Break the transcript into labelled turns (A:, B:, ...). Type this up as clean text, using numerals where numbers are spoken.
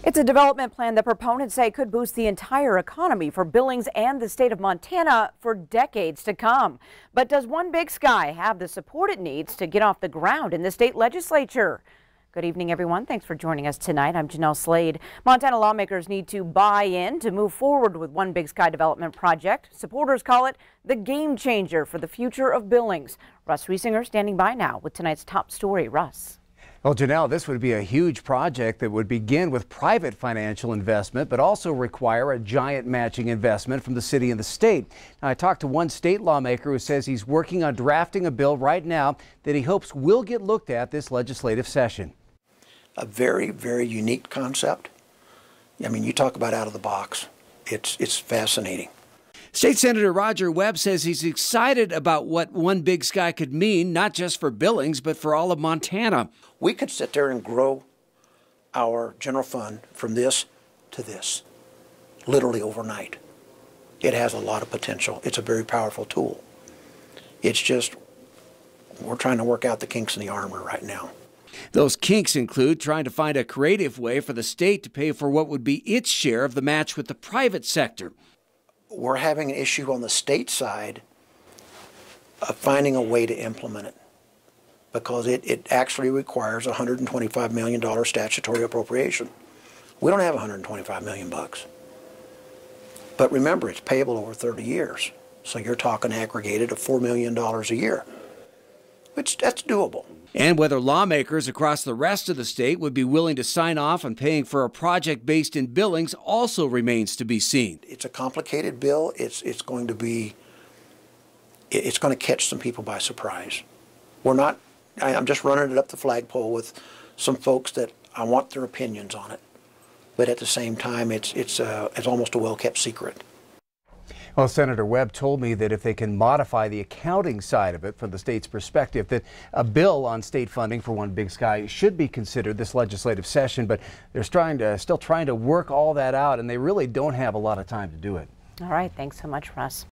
A: It's a development plan that proponents say could boost the entire economy for Billings and the state of Montana for decades to come. But does One Big Sky have the support it needs to get off the ground in the state legislature? Good evening, everyone. Thanks for joining us tonight. I'm Janelle Slade. Montana lawmakers need to buy in to move forward with One Big Sky development project. Supporters call it the game changer for the future of Billings. Russ Riesinger standing by now with tonight's top story. Russ.
B: Well, Janelle, this would be a huge project that would begin with private financial investment, but also require a giant matching investment from the city and the state. Now, I talked to one state lawmaker who says he's working on drafting a bill right now that he hopes will get looked at this legislative session.
C: A very, very unique concept. I mean, you talk about out of the box. It's fascinating.
D: State Senator Roger Webb says he's excited about what One Big Sky could mean, not just for Billings, but for all of Montana.
C: We could sit there and grow our general fund from this to this, literally overnight. It has a lot of potential. It's a very powerful tool. It's just, we're trying to work out the kinks in the armor right now.
D: Those kinks include trying to find a creative way for the state to pay for what would be its share of the match with the private sector.
C: We're having an issue on the state side of finding a way to implement it, because it actually requires a $125 million statutory appropriation. We don't have $125 million bucks. But remember, it's payable over 30 years. So you're talking aggregated of $4 million a year, which that's doable.
D: And whether lawmakers across the rest of the state would be willing to sign off on paying for a project based in Billings also remains to be seen.
C: It's a complicated bill. It's going to catch some people by surprise. I'm just running it up the flagpole with some folks that I want their opinions on it. But at the same time, it's almost a well-kept secret.
B: Well, Senator Webb told me that if they can modify the accounting side of it from the state's perspective, that a bill on state funding for One Big Sky should be considered this legislative session. But they're still trying to work all that out, and they really don't have a lot of time to do it.
A: All right. Thanks so much, Russ.